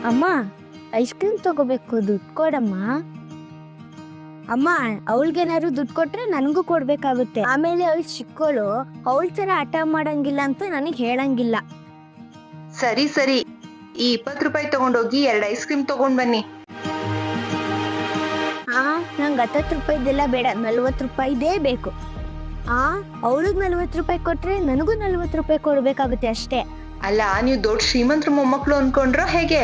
ಅಮ್ಮ ice cream ತಗೋಬೇಕು, ದುಡ್ಡು ಕೊಡಮ್ಮ. ಅಮ್ಮ ಅವಳಿಗೇನಾದ್ರು ದುಡ್ಡು ಕೊಟ್ರೆ ನನಗೂ ಕೊಡ್ಬೇಕಾಗುತ್ತೆ. ಆಮೇಲೆ ಅವಳು ಚಿಕ್ಕವಳು, ಅವಳ ತರ ಹಠ ಮಾಡಂಗಿಲ್ಲ ಅಂತ ನನಗೆ ಹೇಳಂಗಿಲ್ಲ. ಸರಿ ಸರಿ, ಈ 20 ರೂಪಾಯಿ ತಗೊಂಡೋಗಿ 2 ಐಸ್ ಕ್ರೀಮ್ ತಗೊಂಡ್ ಬನ್ನಿ. ನಂಗೆ 10 ರೂಪಾಯಿದೆಲ್ಲ ಬೇಡ, 40 ರೂಪಾಯಿದೇ ಬೇಕು. ಅವಳಿಗೆ 40 ರೂಪಾಯಿ ಕೊಟ್ರೆ ನನಗೂ 40 ರೂಪಾಯಿ ಕೊಡ್ಬೇಕಾಗುತ್ತೆ ಅಷ್ಟೇ. ಅಲ್ಲ, ನೀವು ದೊಡ್ಡ ಶ್ರೀಮಂತರ ಮೊಮ್ಮಕ್ಳು ಅನ್ಕೊಂಡ್ರೋ ಹೇಗೆ?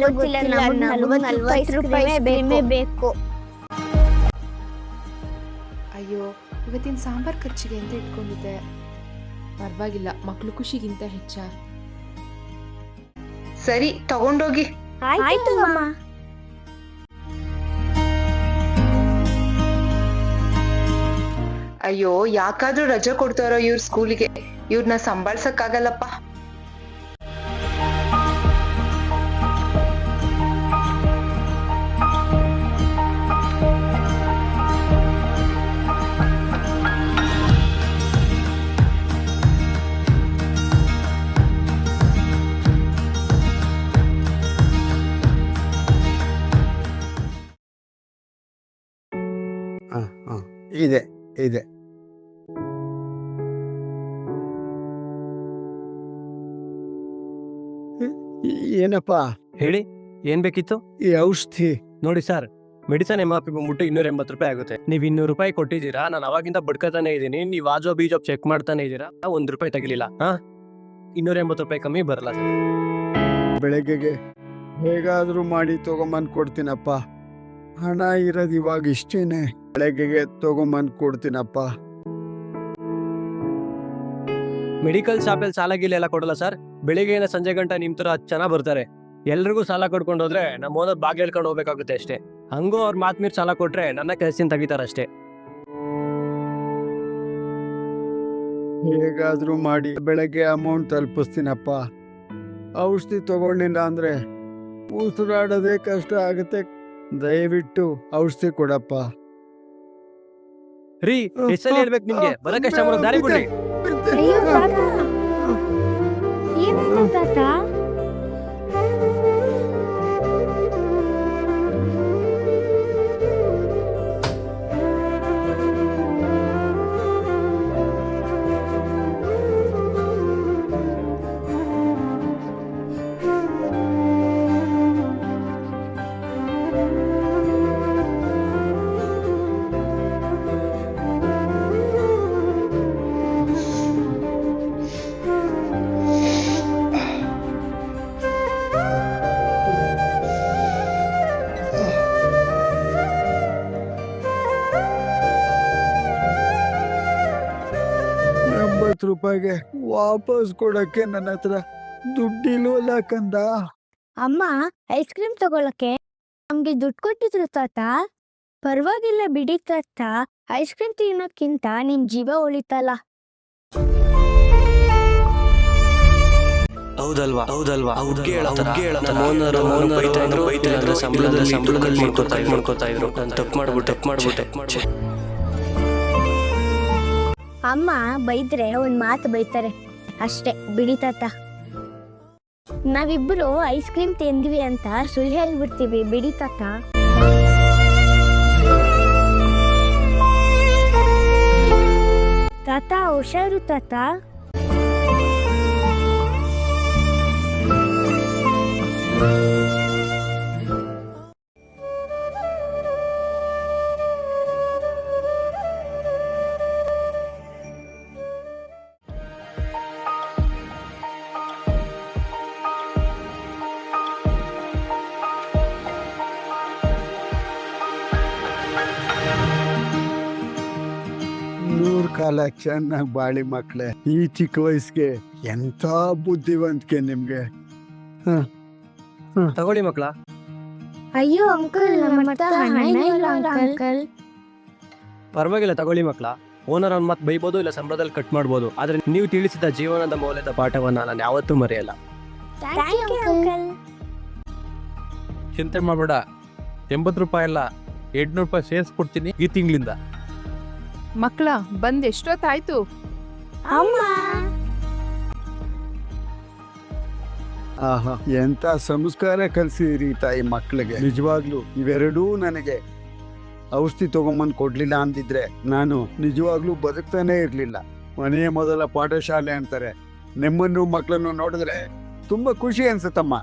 ಗೊತ್ತಿಲ್ಲ, 40 ರೂಪಾಯಿ ಬೇಕು. ಅಯ್ಯೋ, ಇವತ್ತಿನ ಸಾಂಬಾರ್ ಖರ್ಚಿಗೆ ಅಂತ ಇಟ್ಕೊಂಡಿದ್ದೆ. ಪರವಾಗಿಲ್ಲ, ಮಕ್ಳು ಖುಷಿಗಿಂತ ಹೆಚ್ಚ. ಸರಿ, ತಗೊಂಡೋಗಿ. ಆಯ್ತು ಅಮ್ಮ. ಅಯ್ಯೋ, ಯಾಕಾದ್ರೂ ರಜೆ ಕೊಡ್ತಾರೋ ಇವ್ರ ಸ್ಕೂಲಿಗೆ? ಇವ್ರನ್ನ ಸಂಭಾಳ್ಸಕ್ಕಾಗಲ್ಲಪ್ಪ. ಇದೆ ಇದೆ. ಏನಪ್ಪ ಹೇಳಿ, ಏನ್ ಬೇಕಿತ್ತು? ಈ ಔಷಧಿ ನೋಡಿ ಸರ್, ಮೆಡಿಸನ್ MRP ಬಂದ್ಬಿಟ್ಟು 280 ರೂಪಾಯಿ ಆಗುತ್ತೆ. ನೀವು 200 ರೂಪಾಯಿ ಕೊಟ್ಟಿದ್ದೀರಾ, ನಾನು ಅವಾಗಿಂದ ಬಡ್ಕತಾನೆ ಇದ್ದೀನಿ. ನೀವು ಆಜೋ ಬೀಜೋ ಚೆಕ್ ಮಾಡ್ತಾನೆ ಇದ್ದೀರಾ, 1 ರೂಪಾಯಿ ತಗಿಲಿಲ್ಲ. 280 ರೂಪಾಯಿ ಕಮ್ಮಿ ಬರಲ್ಲ ಸರ್. ಬೆಳಗ್ಗೆಗೆ ಹೇಗಾದ್ರೂ ಮಾಡಿ ತಗೊಂಬಂದು ಕೊಡ್ತೀನಪ್ಪ. ಹಣ ಇರೋದು ಇವಾಗ ಇಷ್ಟೇನೆ. ಬೆಳಗ್ಗೆಗೆ ತಗೊಂಬಂದು ಕೊಡ್ತೀನಪ್ಪ. ಮೆಡಿಕಲ್ ಶಾಪಲ್ಲಿ ಸಾಲ ಗೀಲ ಎಲ್ಲ ಕೊಡಲ್ಲ ಸರ್. ಬೆಳಿಗ್ಗೆಯಿಂದ ಸಂಜೆ ಗಂಟೆ ನಿಮ್ ತರ 10 ಜನ ಬರ್ತಾರೆ. ಎಲ್ರಿಗೂ ಸಾಲ ಕೊಡ್ಕೊಂಡು ಹೋದ್ರೆ ನಮ್ಮ ಓನರ್ ಬಾಗಿ ಹೇಳ್ಕೊಂಡು ಹೋಗ್ಬೇಕಾಗುತ್ತೆ ಅಷ್ಟೇ. ಹಂಗೂ ಅವ್ರ ಮಾತ್ ಮೀರ್ ಸಾಲ ಕೊಟ್ರೆ ನನ್ನ ಕೆಲಸದಿಂದ ತೆಗಿತಾರಷ್ಟೇ. ಹೇಗಾದ್ರೂ ಮಾಡಿ ಬೆಳಗ್ಗೆ ಅಮೌಂಟ್ ತಲುಪಿಸ್ತೀನಪ್ಪ. ಔಷಧಿ ತಗೊಳ್ಳಿಲ್ಲ ಅಂದ್ರೆ ಉಸಿರಾಡೋದೇ ಕಷ್ಟ ಆಗುತ್ತೆ. ದಯವಿಟ್ಟು ಔಷಧಿ ಕೊಡಪ್ಪ. ರೀ, ಎಷ್ಟಲ್ಲಿ ಹೇಳ್ಬೇಕು ನಿಮ್ಗೆ? ಬರ ಕಸ್ಟಮರ್ ದಾರಿ ಬಿಡ್ರಿ. ಅಯ್ಯೋ ತಾತ, ಏನಾಯ್ತು ತಾತ? ರೂಪಾಯಿಗೆ ವಾಪಸ್ ಕೊಡಕ್ಕೆ ನನ್ನ ಹತ್ರ ದುಡ್ಡಿಲ್ವಲ್ಲ ಕಂದ. ಅಮ್ಮ ಐಸ್ ಕ್ರೀಮ್ ತಗೊಳಕ್ಕೆ ನಮ್ಗೆ ದುಡ್ಡು ಕೊಟ್ಟಿದ್ರು ತಾತ. ಪರವಾಗಿಲ್ಲ ಬಿಡಿ ತಾತ, ಐಸ್ ಕ್ರೀಮ್ ತಿನ್ನೋಕ್ಕಿಂತ ನಿಮ್ ಜೀವ ಉಳಿತಲ್ಲ. ಹೌದಲ್ವಾ ಹೌದಲ್ವಾ, ಹುಡ್ಗಿ ಹೇಳತ್ತಾರ ಬೈತಾ ಸಂಬಳದಲ್ಲಿ ಮಾಡ್ಕೊತಾ ಇದ್ರು. ನಾನು ತಪ್ಪು ಮಾಡ್ಬಿಟ್ಟೆ. ಅಮ್ಮ ಬೈದ್ರೆ ಒಂದ್ ಮಾತು ಬೈತಾರೆ ಅಷ್ಟೇ, ಬಿಡಿ ತಾತ. ನಾವಿಬ್ರು ಐಸ್ ಕ್ರೀಮ್ ತಿಂದ್ವಿ ಅಂತ ಸುಳ್ಳು ಹೇಳ್ಬಿಡ್ತೀವಿ, ಬಿಡಿ ತಾತ. ತಾತ ಹುಷಾರು ತಾತ. ಕಾಲ ಚೆನ್ನಾಗಿ ಬಾಳಿ ಮಕ್ಳೆ. ಈ ಚಿಕ್ಕ ವಯಸ್ಸಿಗೆ ಎಂತ ಬುದ್ಧಿವಂತಿಕೆ ನಿಮ್ಗೆ. ತಗೊಳ್ಳಿ ಮಕ್ಳ. ಅಯ್ಯೋ ಅಂಕಲ್, ನಮ್ಮ ಹತ್ರ ಹಣ ಇಲ್ಲ ಅಂಕಲ್. ಪರವಾಗಿಲ್ಲ, ತಗೊಳ್ಳಿ ಮಕ್ಳ. ಓನರ್ ಅವ್ನ ಮತ್ತೆ ಬೈಬೋದು, ಇಲ್ಲ ಸಂಬಳದಲ್ಲಿ ಕಟ್ ಮಾಡ್ಬೋದು. ಆದ್ರೆ ನೀವು ತಿಳಿಸಿದ ಜೀವನದ ಮೌಲ್ಯದ ಪಾಠವನ್ನ ನಾನು ಯಾವತ್ತೂ ಮರೆಯಲ್ಲ. ಚಿಂತೆ ಮಾಡಬೇಡ, 80 ರೂಪಾಯಿ ಅಲ್ಲ 800 ರೂಪಾಯಿ ಸೇರಿಸ್ಕೊಡ್ತೀನಿ ಈ ತಿಂಗಳಿಂದ. ಮಕ್ಕಳ ಬಂದ್ ಎಷ್ಟೊತ್ತಾಯ್ತು? ಅಮ್ಮ ಆಹಾ, ಎಂತ ಸಂಸ್ಕಾರ ಕಲಿಸಿರಿ ತಾಯಿ ಮಕ್ಕಳಿಗೆ. ನಿಜವಾಗ್ಲೂ ಇವೆರಡೂ ನನಗೆ ಔಷಧಿ ತಗೊಂಬಂದು ಕೊಡ್ಲಿಲ್ಲ ಅಂದಿದ್ರೆ ನಾನು ನಿಜವಾಗ್ಲೂ ಬದುಕ್ತಾನೆ ಇರ್ಲಿಲ್ಲ. ಮನೆಯ ಮೊದಲ ಪಾಠಶಾಲೆ ಅಂತಾರೆ. ನಿಮ್ಮನ್ನು ಮಕ್ಕಳನ್ನು ನೋಡಿದ್ರೆ ತುಂಬಾ ಖುಷಿ ಅನ್ಸುತ್ತಮ್ಮ.